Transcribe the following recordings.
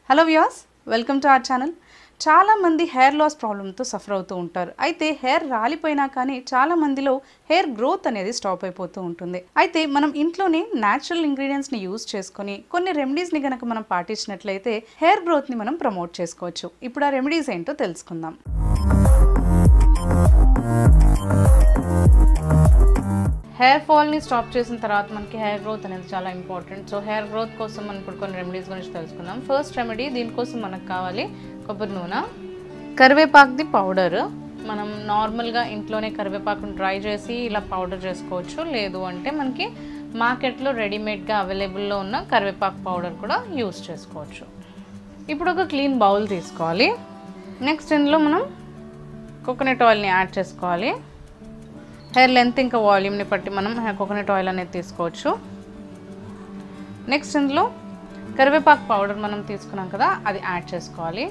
Hello viewers, welcome to our channel. చాలా మంది hair loss ప్రాబ్లంతో సఫర్ అవుతూ ఉంటారు. అయితే హెయిర్ రాలిపోయినా కానీ చాలా మందిలో హెయిర్ గ్రోత్ అనేది స్టాప్ అయిపోతూ ఉంటుంది. అయితే మనం ఇంట్లోనే న్యాచురల్ ఇంగ్రీడియంట్స్ని యూజ్ చేసుకొని కొన్ని రెమెడీస్ని కనుక మనం పాటించినట్లయితే హెయిర్ గ్రోత్ని మనం ప్రమోట్ చేసుకోవచ్చు. ఇప్పుడు ఆ రెమెడీస్ ఏంటో తెలుసుకుందాం. హెయిర్ ఫాల్ని స్టాప్ చేసిన తర్వాత మనకి హెయిర్ గ్రోత్ అనేది చాలా ఇంపార్టెంట్. సో హెయిర్ గ్రోత్ కోసం మనం ఇప్పుడు కొన్ని రెమెడీస్ గురించి తెలుసుకుందాం. ఫస్ట్ రెమెడీ, దీనికోసం మనకు కావాలి కొబ్బరి నూనె, కరివేపాకుది పౌడర్. మనం నార్మల్గా ఇంట్లోనే కరివేపాకును డ్రై చేసి ఇలా పౌడర్ చేసుకోవచ్చు. లేదు అంటే మనకి మార్కెట్లో రెడీమేడ్గా అవైలబుల్లో ఉన్న కరివేపాకు పౌడర్ కూడా యూస్ చేసుకోవచ్చు. ఇప్పుడు ఒక క్లీన్ బౌల్ తీసుకోవాలి. నెక్స్ట్ ఇందులో మనం కోకోనట్ ఆయిల్ని యాడ్ చేసుకోవాలి. హెయిర్ లెంత్ ఇంకా వాల్యూమ్ని బట్టి మనం కోకోనట్ ఆయిల్ అనేది తీసుకోవచ్చు. నెక్స్ట్ ఇందులో కరివేపాకు పౌడర్ మనం తీసుకున్నాం కదా, అది యాడ్ చేసుకోవాలి.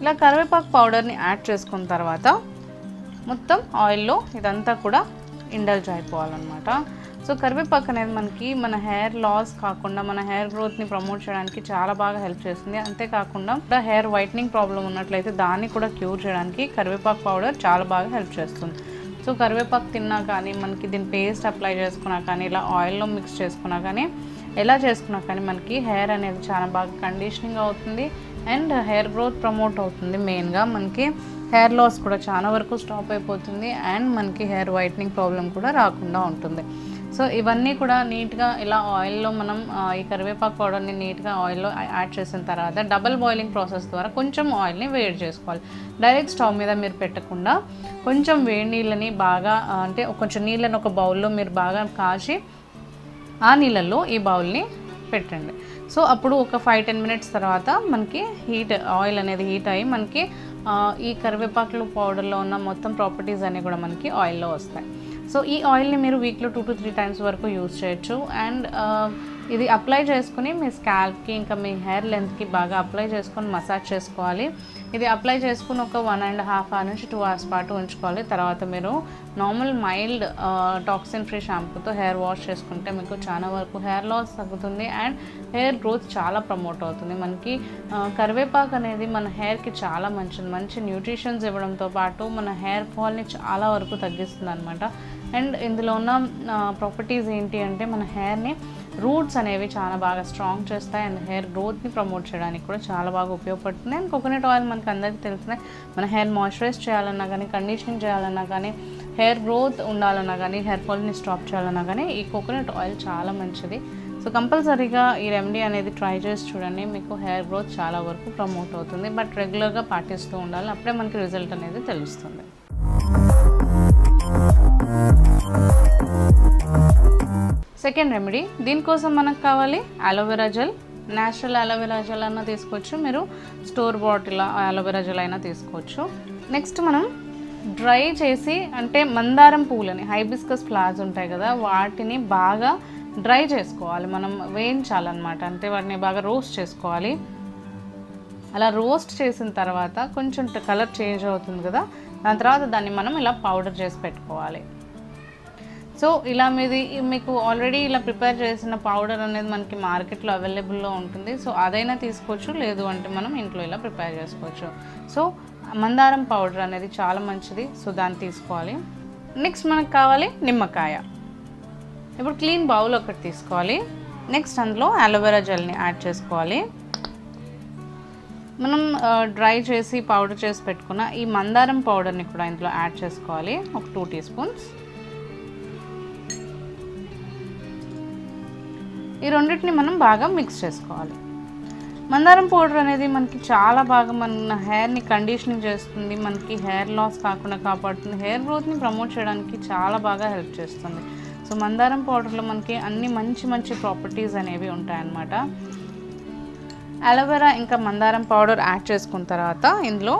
ఇలా కరివేపాకు పౌడర్ని యాడ్ చేసుకున్న తర్వాత మొత్తం ఆయిల్లో ఇదంతా కూడా ఇండల్జ్ అయిపోవాలన్నమాట. సో కరివేపాకు అనేది మనకి మన హెయిర్ లాస్ కాకుండా మన హెయిర్ గ్రోత్ని ప్రమోట్ చేయడానికి చాలా బాగా హెల్ప్ చేస్తుంది. అంతేకాకుండా హెయిర్ వైట్నింగ్ ప్రాబ్లం ఉన్నట్లయితే దాన్ని కూడా క్యూర్ చేయడానికి కరివేపాకు పౌడర్ చాలా బాగా హెల్ప్ చేస్తుంది. సో కరివేపాకు తిన్నా కానీ, మనకి దీని పేస్ట్ అప్లై చేసుకున్నా కానీ, ఇలా ఆయిల్లో మిక్స్ చేసుకున్నా కానీ, ఎలా చేసుకున్నా కానీ మనకి హెయిర్ అనేది చాలా బాగా కండిషనింగ్ అవుతుంది అండ్ హెయిర్ గ్రోత్ ప్రమోట్ అవుతుంది. మెయిన్గా మనకి హెయిర్ లాస్ కూడా చాలా వరకు స్టాప్ అయిపోతుంది అండ్ మనకి హెయిర్ వైట్నింగ్ ప్రాబ్లం కూడా రాకుండా ఉంటుంది. సో ఇవన్నీ కూడా నీట్గా ఇలా ఆయిల్లో మనం ఈ కరివేపాకు పౌడర్ని నీట్గా ఆయిల్లో యాడ్ చేసిన తర్వాత డబల్ బాయిలింగ్ ప్రాసెస్ ద్వారా కొంచెం ఆయిల్ని వేడి చేసుకోవాలి. డైరెక్ట్ స్టవ్ మీద మీరు పెట్టకుండా కొంచెం వేడి నీళ్ళని బాగా అంటే కొంచెం నీళ్ళని ఒక బౌల్లో మీరు బాగా కాచి ఆ నీళ్ళల్లో ఈ బౌల్ని పెట్టండి. సో అప్పుడు ఒక 5-10 మినిట్స్ తర్వాత మనకి ఆయిల్ అనేది హీట్ అయ్యి మనకి ఈ కరివేపాకులు పౌడర్లో ఉన్న మొత్తం ప్రాపర్టీస్ అన్నీ కూడా మనకి ఆయిల్లో వస్తాయి. సో ఈ ఆయిల్ని మీరు వీక్లో 2 to 3 times వరకు యూజ్ చేయొచ్చు. అండ్ ఇది అప్లై చేసుకుని మీ స్కాల్ప్కి ఇంకా మీ హెయిర్ లెంత్కి బాగా అప్లై చేసుకొని మసాజ్ చేసుకోవాలి. ఇది అప్లై చేసుకుని ఒక 1.5 hour నుంచి 2 hours పాటు ఉంచుకోవాలి. తర్వాత మీరు నార్మల్ మైల్డ్ టాక్సిన్ ఫ్రీ షాంపూతో హెయిర్ వాష్ చేసుకుంటే మీకు చాలా వరకు హెయిర్ లాస్ తగ్గుతుంది అండ్ హెయిర్ గ్రోత్ చాలా ప్రమోట్ అవుతుంది. మనకి కరివేపాకు అనేది మన హెయిర్కి చాలా మంచిది. మంచి న్యూట్రిషన్స్ ఇవ్వడంతో పాటు మన హెయిర్ ఫాల్ని చాలా వరకు తగ్గిస్తుంది అనమాట. అండ్ ఇందులో ఉన్న ప్రాపర్టీస్ ఏంటి అంటే మన హెయిర్ని రూట్స్ అనేవి చాలా బాగా స్ట్రాంగ్ చేస్తాయి అండ్ హెయిర్ గ్రోత్ని ప్రమోట్ చేయడానికి కూడా చాలా బాగా ఉపయోగపడుతుంది. అండ్ కోకోనట్ ఆయిల్ మనకు అందరికీ తెలిసిందే, మన హెయిర్ మాయిశ్చరైజ్ చేయాలన్నా కానీ, కండిషనింగ్ చేయాలన్నా కానీ, హెయిర్ గ్రోత్ ఉండాలన్నా కానీ, హెయిర్ ఫాల్ని స్టాప్ చేయాలన్నా కానీ ఈ కోకోనట్ ఆయిల్ చాలా మంచిది. సో కంపల్సరీగా ఈ రెమెడీ అనేది ట్రై చేసి చూడండి. మీకు హెయిర్ గ్రోత్ చాలా వరకు ప్రమోట్ అవుతుంది. బట్ రెగ్యులర్గా పాటిస్తూ ఉండాలి, అప్పుడే మనకి రిజల్ట్ అనేది తెలుస్తుంది. సెకండ్ రెమెడీ, దీనికోసం మనకు కావాలి aloe vera gel. Natural aloe vera gel అన్న తీసుకోవచ్చు, మీరు స్టోర్ బాటిల్ అలోవెరా జెల్ అయినా తీసుకోవచ్చు. నెక్స్ట్ మనం డ్రై చేసి అంటే మందారం పూలని, హైబిస్కస్ ఫ్లవర్స్ ఉంటాయి కదా, వాటిని బాగా డ్రై చేసుకోవాలి. మనం వేయించాలన్నమాట, అంటే వాటిని బాగా రోస్ట్ చేసుకోవాలి. అలా రోస్ట్ చేసిన తర్వాత కొంచెం కలర్ చేంజ్ అవుతుంది కదా, దాని తర్వాత దాన్ని మనం ఇలా పౌడర్ చేసి పెట్టుకోవాలి. సో ఇలా మీకు ఆల్రెడీ ఇలా ప్రిపేర్ చేసిన పౌడర్ అనేది మనకి మార్కెట్లో అవైలబుల్లో ఉంటుంది. సో అదైనా తీసుకోవచ్చు, లేదు అంటే మనం ఇంట్లో ఇలా ప్రిపేర్ చేసుకోవచ్చు. సో మందారం పౌడర్ అనేది చాలా మంచిది. సో దాన్ని తీసుకోవాలి. నెక్స్ట్ మనకు కావాలి నిమ్మకాయ. ఇప్పుడు క్లీన్ బౌల్ ఒకటి తీసుకోవాలి. నెక్స్ట్ అందులో అలోవెరా జెల్ని యాడ్ చేసుకోవాలి. మనం డ్రై చేసి పౌడర్ చేసి పెట్టుకున్న ఈ మందారం పౌడర్ని కూడా ఇందులో యాడ్ చేసుకోవాలి, ఒక 2 teaspoons. ఈ రెండింటిని మనం బాగా మిక్స్ చేసుకోవాలి. మందారం పౌడర్ అనేది మనకి చాలా బాగా మన హెయిర్ని కండిషనింగ్ చేస్తుంది, మనకి హెయిర్ లాస్ కాకుండా కాపాడుతుంది, హెయిర్ గ్రోత్ని ప్రమోట్ చేయడానికి చాలా బాగా హెల్ప్ చేస్తుంది. సో మందారం పౌడర్లో మనకి అన్ని మంచి మంచి ప్రాపర్టీస్ అనేవి ఉంటాయన్నమాట. అలోవెరా ఇంకా మందారం పౌడర్ యాడ్ చేసుకున్న తర్వాత ఇందులో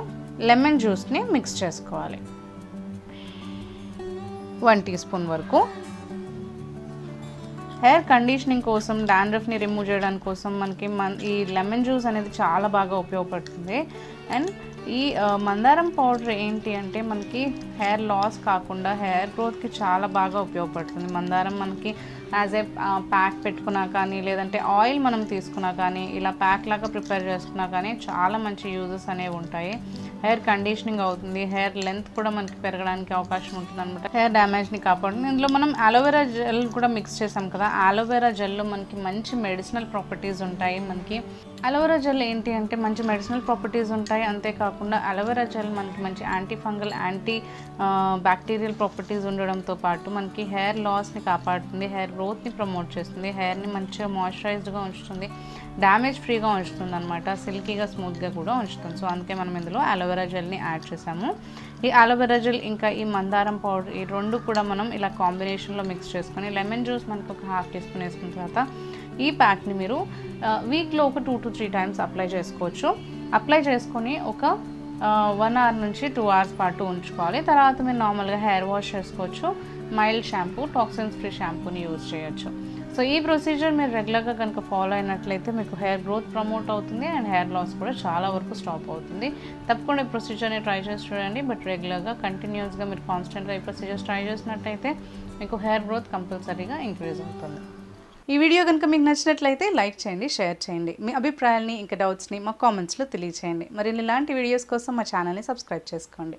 లెమన్ జ్యూస్ని మిక్స్ చేసుకోవాలి, 1 teaspoon వరకు. హెయిర్ కండిషనింగ్ కోసం, డాండ్రఫ్ని రిమూవ్ చేయడానికి కోసం మనకి ఈ లెమన్ జ్యూస్ అనేది చాలా బాగా ఉపయోగపడుతుంది. అండ్ ఈ మందారం పౌడర్ ఏంటి అంటే మనకి హెయిర్ లాస్ కాకుండా హెయిర్ గ్రోత్కి చాలా బాగా ఉపయోగపడుతుంది. మందారం మనకి యాజ్ ఏ ప్యాక్ పెట్టుకున్నా కానీ లేదంటే ఆయిల్ మనం తీసుకున్నా కానీ ఇలా ప్యాక్ లాగా ప్రిపేర్ చేసుకున్నా కానీ చాలా మంచి యూజెస్ అనేవి ఉంటాయి. హెయిర్ కండిషనింగ్ అవుతుంది, హెయిర్ లెంత్ కూడా మనకి పెరగడానికి అవకాశం ఉంటుంది అనమాట. హెయిర్ డ్యామేజ్ని కాపాడుతుంది. ఇందులో మనం అలోవెరా జెల్ కూడా మిక్స్ చేసాం కదా, అలోవెరా జెల్లో మనకి మంచి మెడిసినల్ ప్రాపర్టీస్ ఉంటాయి. మనకి అలోవెరా జెల్ ఏంటి అంటే మంచి మెడిసినల్ ప్రాపర్టీస్ ఉంటాయి. అంతేకాకుండా అలోవెరా జెల్ మనకి మంచి anti fungal, anti bacterial properties ఉండడంతో పాటు మనకి హెయిర్ లాస్ని కాపాడుతుంది, హెయిర్ గ్రోత్ని ప్రమోట్ చేస్తుంది, హెయిర్ని మంచిగా మాయిశ్చరైజ్డ్గా ఉంచుతుంది, డ్యామేజ్ ఫ్రీగా ఉంచుతుంది అనమాట, సిల్కీగా స్మూత్గా కూడా ఉంచుతుంది. సో అందుకే మనం ఇందులో అలోవెరా జెల్ని యాడ్ చేసాము. ఈ అలోవెరా జెల్ ఇంకా ఈ మందారం పౌడర్ ఈ రెండు కూడా మనం ఇలా కాంబినేషన్లో మిక్స్ చేసుకొని లెమన్ జ్యూస్ మనకు ఒక 1/2 టీ స్పూన్ వేసుకున్న తర్వాత ఈ ప్యాక్ని మీరు వీక్లో ఒక 2 to 3 టైమ్స్ అప్లై చేసుకోవచ్చు. అప్లై చేసుకొని ఒక 1 hour నుంచి 2 hours పాటు ఉంచుకోవాలి. తర్వాత మీరు నార్మల్గా హెయిర్ వాష్ చేసుకోవచ్చు. మైల్డ్ షాంపూ, టాక్సిన్స్ ఫ్రీ షాంపూని యూజ్ చేయొచ్చు. సో ఈ ప్రొసీజర్ మీరు రెగ్యులర్గా కనుక ఫాలో అయినట్లయితే మీకు హెయిర్ గ్రోత్ ప్రమోట్ అవుతుంది అండ్ హెయిర్ లాస్ కూడా చాలా వరకు స్టాప్ అవుతుంది. తప్పకుండా ఈ ప్రొసీజర్ని ట్రై చేసి చూడండి. బట్ రెగ్యులర్గా కంటిన్యూస్గా మీరు కాన్స్టెంట్గా ఈ ప్రొసీజర్స్ ట్రై చేసినట్టయితే మీకు హెయిర్ గ్రోత్ కంపల్సరీగా ఇంక్రీజ్ అవుతుంది. ఈ వీడియో కనుక మీకు నచ్చినట్లయితే లైక్ చేయండి, షేర్ చేయండి. మీ అభిప్రాయాల్ని ఇంకా డౌట్స్ని మా కామెంట్స్లో తెలియచేయండి. మరి ఇలాంటి వీడియోస్ కోసం మా ఛానల్ని సబ్స్క్రైబ్ చేసుకోండి.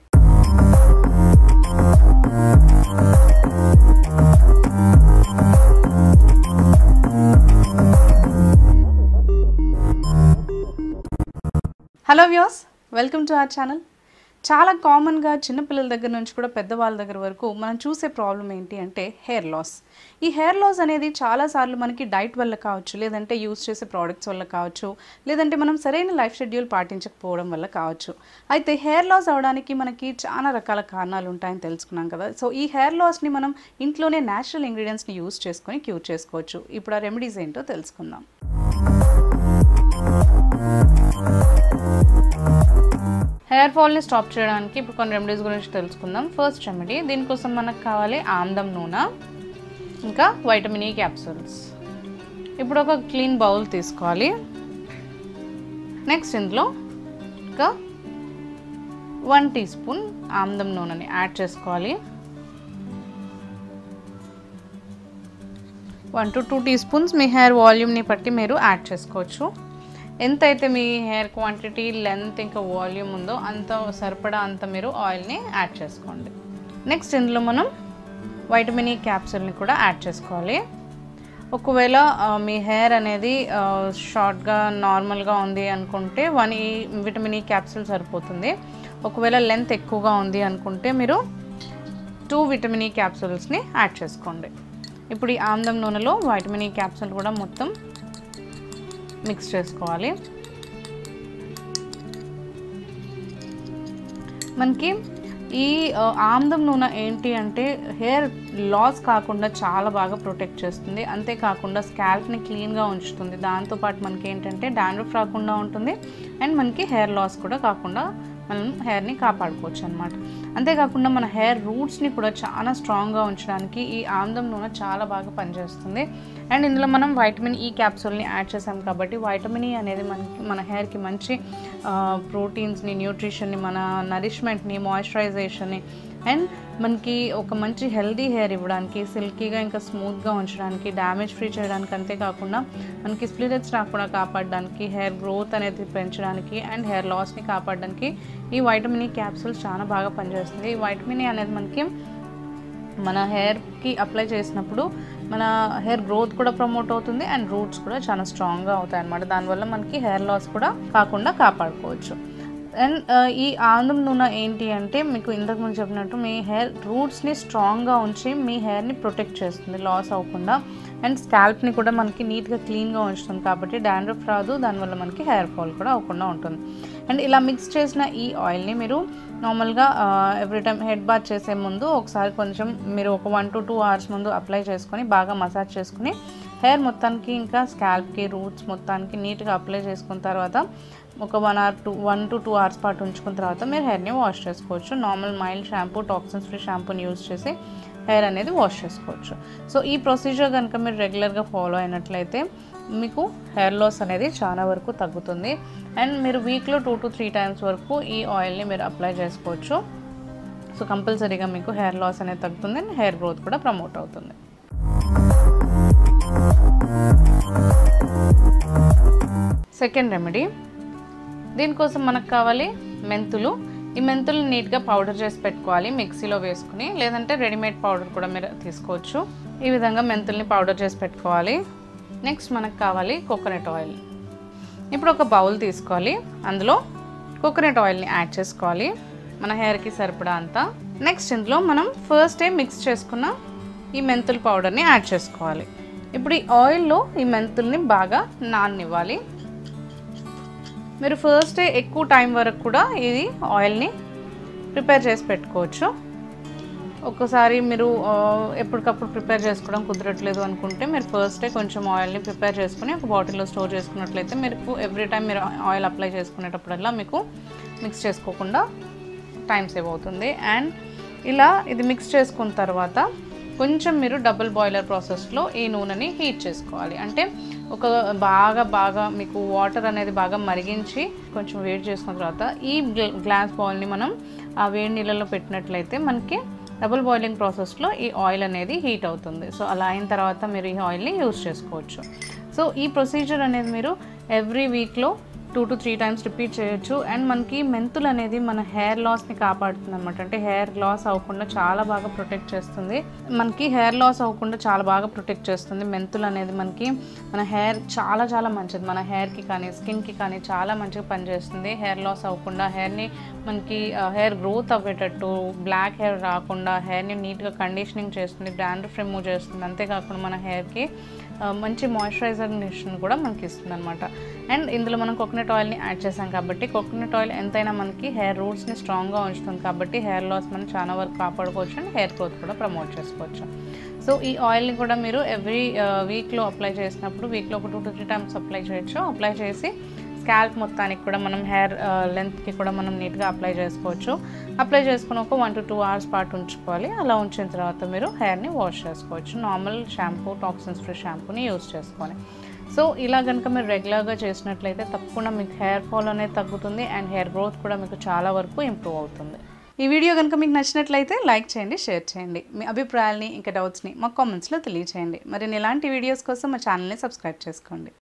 Hello viewers, welcome to our channel. చాలా కామన్గా చిన్నపిల్లల దగ్గర నుంచి కూడా పెద్దవాళ్ళ దగ్గర వరకు మనం చూసే ప్రాబ్లం ఏంటి అంటే హెయిర్ లాస్. ఈ హెయిర్ లాస్ అనేది చాలాసార్లు మనకి డైట్ వల్ల కావచ్చు, లేదంటే యూస్ చేసే ప్రోడక్ట్స్ వల్ల కావచ్చు, లేదంటే మనం సరైన లైఫ్ షెడ్యూల్ పాటించకపోవడం వల్ల కావచ్చు. అయితే హెయిర్ లాస్ అవడానికి మనకి చాలా రకాల కారణాలు ఉంటాయని తెలుసుకున్నాం కదా. సో ఈ హెయిర్ లాస్ని మనం ఇంట్లోనే న్యాచురల్ ఇంగ్రీడియంట్స్ని యూస్ చేసుకొని క్యూర్ చేసుకోవచ్చు. ఇప్పుడు ఆ రెమెడీస్ ఏంటో తెలుసుకుందాం. హెయిర్ ఫాల్ని స్టాప్ చేయడానికి ఇప్పుడు కొన్ని రెమెడీస్ గురించి తెలుసుకుందాం. ఫస్ట్ రెమెడీ, దీనికోసం మనకు కావాలి ఆమ్దం నూనె ఇంకా వైటమిన్ ఈ క్యాప్సూల్స్. ఇప్పుడు ఒక క్లీన్ బౌల్ తీసుకోవాలి. నెక్స్ట్ ఇందులో ఒక 1 టీ స్పూన్ ఆమ్దం నూనెని యాడ్ చేసుకోవాలి. 1 to 2 టీ స్పూన్స్ మీ హెయిర్ వాల్యూమ్ని బట్టి మీరు యాడ్ చేసుకోవచ్చు. ఎంతైతే మీ హెయిర్ క్వాంటిటీ, లెంత్ ఇంకా వాల్యూమ్ ఉందో అంత సరిపడా అంత మీరు ఆయిల్ని యాడ్ చేసుకోండి. నెక్స్ట్ ఇందులో మనం వైటమిన్ ఈ క్యాప్సూల్ని కూడా యాడ్ చేసుకోవాలి. ఒకవేళ మీ హెయిర్ అనేది షార్ట్గా నార్మల్గా ఉంది అనుకుంటే 1 విటమిన్ ఈ క్యాప్సూల్ సరిపోతుంది. ఒకవేళ లెంత్ ఎక్కువగా ఉంది అనుకుంటే మీరు 2 విటమిన్ ఈ క్యాప్సూల్స్ని యాడ్ చేసుకోండి. ఇప్పుడు ఈ ఆమ్దం నూనెలో వైటమిన్ ఈ క్యాప్సూల్ కూడా మొత్తం మిక్స్ చేసుకోవాలి. మనకి ఈ ఆమ్దం నూనె ఏంటి అంటే హెయిర్ లాస్ కాకుండా చాలా బాగా ప్రొటెక్ట్ చేస్తుంది. అంతేకాకుండా స్కాల్ప్ని క్లీన్గా ఉంచుతుంది. దాంతోపాటు మనకి ఏంటంటే డాండ్రఫ్ రాకుండా ఉంటుంది అండ్ మనకి హెయిర్ లాస్ కూడా కాకుండా మనం హెయిర్ని కాపాడుకోవచ్చు అనమాట. అంతేకాకుండా మన హెయిర్ రూట్స్ని కూడా చాలా స్ట్రాంగ్గా ఉంచడానికి ఈ ఆమ్దం నూనె చాలా బాగా పనిచేస్తుంది. అండ్ ఇందులో మనం వైటమిన్ ఈ క్యాప్సూల్ని యాడ్ చేసాం కాబట్టి వైటమిన్ ఈ అనేది మన హెయిర్కి మంచి ప్రోటీన్స్ని, న్యూట్రిషన్ని, మన నరిష్మెంట్ని, మాయిశ్చరైజేషన్ని అండ్ మనకి ఒక మంచి హెల్దీ హెయిర్ ఇవ్వడానికి, సిల్కీగా ఇంకా స్మూత్గా ఉంచడానికి, డ్యామేజ్ ఫ్రీ చేయడానికి, అంతేకాకుండా మనకి స్ప్లిటెడ్స్ రాకుండా కాపాడడానికి, హెయిర్ గ్రోత్ అనేది పెంచడానికి అండ్ హెయిర్ లాస్ని కాపాడడానికి ఈ వైటమిన్ ఈ క్యాప్సూల్స్ చాలా బాగా పనిచేస్తుంది. ఈ వైటమిన్ ఈ అనేది మనకి మన హెయిర్కి అప్లై చేసినప్పుడు మన హెయిర్ గ్రోత్ కూడా ప్రమోట్ అవుతుంది అండ్ రూట్స్ కూడా చాలా స్ట్రాంగ్గా అవుతాయి అన్నమాట. దానివల్ల మనకి హెయిర్ లాస్ కూడా కాకుండా కాపాడుకోవచ్చు. అండ్ ఈ ఆమ్దం నూనె ఏంటి అంటే మీకు ఇంతకు ముందు చెప్పినట్టు మీ హెయిర్ రూట్స్ని స్ట్రాంగ్గా ఉంచి మీ హెయిర్ని ప్రొటెక్ట్ చేస్తుంది లాస్ అవ్వకుండా. అండ్ స్కాల్ప్ని కూడా మనకి నీట్గా క్లీన్గా ఉంచుతుంది కాబట్టి డాండ్రఫ్ రాదు, దానివల్ల మనకి హెయిర్ ఫాల్ కూడా అవ్వకుండా ఉంటుంది. అండ్ ఇలా మిక్స్ చేసిన ఈ ఆయిల్ని మీరు నార్మల్గా ఎవ్రీ టైం హెడ్ బాత్ చేసే ముందు ఒకసారి కొంచెం మీరు ఒక 1 to 2 hours ముందు అప్లై చేసుకొని బాగా మసాజ్ చేసుకుని హెయిర్ మొత్తానికి ఇంకా స్కాల్ప్కి, రూట్స్ మొత్తానికి నీట్గా అప్లై చేసుకున్న తర్వాత ఒక 1 to 2 hours పాటు ఉంచుకున్న తర్వాత మీరు హెయిర్ని వాష్ చేసుకోవచ్చు. Normal mild shampoo, toxins free షాంపూని యూజ్ చేసి హెయిర్ అనేది వాష్ చేసుకోవచ్చు. సో ఈ ప్రొసీజర్ కనుక మీరు రెగ్యులర్గా ఫాలో అయినట్లయితే మీకు హెయిర్ లాస్ అనేది చాలా వరకు తగ్గుతుంది. అండ్ మీరు వీక్లో 2 to 3 times వరకు ఈ ఆయిల్ని మీరు అప్లై చేసుకోవచ్చు. సో కంపల్సరీగా మీకు హెయిర్ లాస్ అనేది తగ్గుతుంది అండ్ హెయిర్ గ్రోత్ కూడా ప్రమోట్ అవుతుంది. సెకండ్ రెమెడీ, దీనికోసం మనకు కావాలి మెంతులు. ఈ మెంతులు నీట్గా పౌడర్ చేసి పెట్టుకోవాలి మిక్సీలో వేసుకుని, లేదంటే రెడీమేడ్ పౌడర్ కూడా మీరు తీసుకోవచ్చు. ఈ విధంగా మెంతుల్ని పౌడర్ చేసి పెట్టుకోవాలి. నెక్స్ట్ మనకు కావాలి కోకోనట్ ఆయిల్. ఇప్పుడు ఒక బౌల్ తీసుకోవాలి, అందులో కోకోనట్ ఆయిల్ని యాడ్ చేసుకోవాలి మన హెయిర్కి సరిపడా అంతా. నెక్స్ట్ ఇందులో మనం ఫస్ట్ మిక్స్ చేసుకున్న ఈ మెంతుల పౌడర్ని యాడ్ చేసుకోవాలి. ఇప్పుడు ఈ ఆయిల్లో ఈ మెంతుల్ని బాగా నాననివ్వాలి. మీరు ఫస్ట్ ఎక్కువ టైం వరకు కూడా ఇది ఆయిల్ని ప్రిపేర్ చేసి పెట్టుకోవచ్చు. ఒక్కసారి మీరు ఎప్పటికప్పుడు ప్రిపేర్ చేసుకోవడం కుదరట్లేదు అనుకుంటే మీరు ఫస్ట్ కొంచెం ఆయిల్ని ప్రిపేర్ చేసుకుని ఒక బాటిల్లో స్టోర్ చేసుకున్నట్లయితే మీకు ఎవ్రీ టైం మీరు ఆయిల్ అప్లై చేసుకునేటప్పుడల్లా మీకు మిక్స్ చేసుకోకుండా టైం సేవ్ అవుతుంది. అండ్ ఇలా ఇది మిక్స్ చేసుకున్న తర్వాత కొంచెం మీరు డబుల్ బాయిలర్ ప్రాసెస్లో ఈ నూనెని హీట్ చేసుకోవాలి. అంటే ఒక బాగా మీకు వాటర్ అనేది బాగా మరిగించి కొంచెం వేడి చేసుకున్న తర్వాత ఈ గ్లాస్ బౌల్ని మనం ఆ వేడి నీళ్ళలో పెట్టినట్లయితే మనకి డబుల్ బాయిలింగ్ ప్రాసెస్లో ఈ ఆయిల్ అనేది హీట్ అవుతుంది. సో అలా అయిన తర్వాత మీరు ఈ ఆయిల్ని యూజ్ చేసుకోవచ్చు. సో ఈ ప్రొసీజర్ అనేది మీరు ఎవ్రీ వీక్లో 2 to 3 times రిపీట్ చేయొచ్చు. అండ్ మనకి మెంతులు అనేది మన హెయిర్ లాస్ని కాపాడుతుంది అనమాట. అంటే హెయిర్ లాస్ అవ్వకుండా చాలా బాగా ప్రొటెక్ట్ చేస్తుంది. మనకి హెయిర్ లాస్ అవ్వకుండా చాలా బాగా ప్రొటెక్ట్ చేస్తుంది మెంతులు అనేది. మనకి మన హెయిర్ చాలా మంచిది. మన హెయిర్కి కానీ స్కిన్కి కానీ చాలా మంచిగా పనిచేస్తుంది. హెయిర్ లాస్ అవ్వకుండా హెయిర్ని మనకి హెయిర్ గ్రోత్ అవ్వేటట్టు, బ్లాక్ హెయిర్ రాకుండా హెయిర్ని నీట్గా కండిషనింగ్ చేస్తుంది, డాండ్రఫ్ రిమూవ్ చేస్తుంది. అంతేకాకుండా మన హెయిర్కి మంచి మాయిశ్చరైజేషన్ కూడా మనకి ఇస్తుంది అనమాట. అండ్ ఇందులో మనం కోకోనట్ ఆయిల్ని యాడ్ చేసాం కాబట్టి కోకోనట్ ఆయిల్ ఎంతైనా మనకి హెయిర్ రూట్స్ని స్ట్రాంగ్గా ఉంచుతుంది కాబట్టి హెయిర్ లాస్ మనం చాలా వరకు కాపాడుకోవచ్చు అండ్ హెయిర్ గ్రోత్ కూడా ప్రమోట్ చేసుకోవచ్చు. సో ఈ ఆయిల్ని కూడా మీరు ఎవ్రీ వీక్లో అప్లై చేసినప్పుడు వీక్లో ఒక 2 to 3 times అప్లై చేయొచ్చు. అప్లై చేసి స్కాల్ప్ మొత్తానికి కూడా మనం హెయిర్ లెంత్కి కూడా మనం నీట్గా అప్లై చేసుకోవచ్చు. అప్లై చేసుకుని ఒక 1 to 2 hours పాటు ఉంచుకోవాలి. అలా ఉంచిన తర్వాత మీరు హెయిర్ని వాష్ చేసుకోవచ్చు. నార్మల్ షాంపూ, టాక్సిన్స్ ఫ్రీ షాంపూని యూజ్ చేసుకొని. సో ఇలా కనుక మీరు రెగ్యులర్గా చేసినట్లయితే తప్పకుండా మీకు హెయిర్ ఫాల్ అనేది తగ్గుతుంది అండ్ హెయిర్ గ్రోత్ కూడా మీకు చాలా వరకు ఇంప్రూవ్ అవుతుంది. ఈ వీడియో కనుక మీకు నచ్చినట్లయితే లైక్ చేయండి, షేర్ చేయండి. మీ అభిప్రాయాల్ని ఇంకా డౌట్స్ని మా కామెంట్స్లో తెలియచేయండి. మరి ఇలాంటి వీడియోస్ కోసం మా ఛానల్ని సబ్స్క్రైబ్ చేసుకోండి.